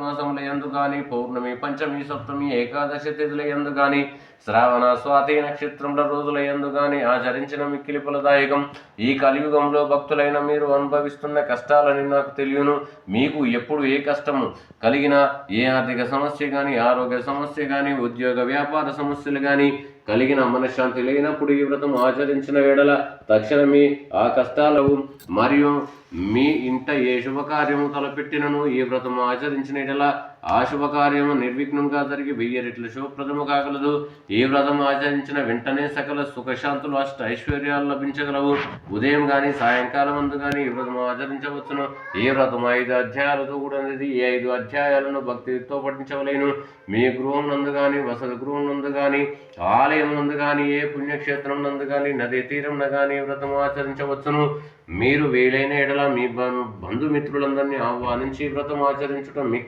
మాసముల యందు గాని పౌర్ణమి, పంచమి, సప్తమి, ఏకాదశి తిథుల యందు గాని శ్రావణ, స్వాతి నక్షత్రముల రోజుల యందు గాని ఆచరించిన మిక్కిలి ఫలదాయకం. ఈ కలియుగంలో భక్తులైన మీరు అనుభవిస్తున్న కష్టాలని నాకు తెలియను. మీకు ఎప్పుడు ఏ కష్టము కలిగినా, ఏ ఆర్థిక సమస్య కానీ, ఆరోగ్య సమస్య కానీ, ఉద్యోగ వ్యాపార సమస్యలు కానీ కలిగిన మనశ్శాంతి లేనప్పుడు ఈ వ్రతం ఆచరించిన వేళల తక్షణమే ఆ కష్టాలు మరియు మీ ఇంట ఏ శుభకార్యము తలపెట్టినను ఈ వ్రతం ఆచరించిన ఎడల ఆ శుభకార్యము నిర్విఘ్నంగా జరిగి 1000 రెట్లు శుభప్రదము కాగలదు. ఈ వ్రతం ఆచరించిన వెంటనే సకల సుఖశాంతులు, అష్ట ఐశ్వర్యాలు లభించగలవు. ఉదయం కానీ సాయంకాలం అందు కానీ ఈ వ్రతం ఆచరించవచ్చును. ఈ వ్రతం 5 అధ్యాయాలతో కూడినది. ఈ 5 అధ్యాయాలను భక్తితో పఠించవలేను. మీ గృహం నందు కానీ, వసతి గృహం నందు కానీ, ఆలయం నందు కానీ, ఏ పుణ్యక్షేత్రం నందు కానీ, నదీ తీరం కానీ వ్రతం ఆచరించవచ్చును. మీరు వీలైన ఎడల మీ బంధుమిత్రులందరినీ ఆహ్వానించి వ్రతం ఆచరించడం మీకు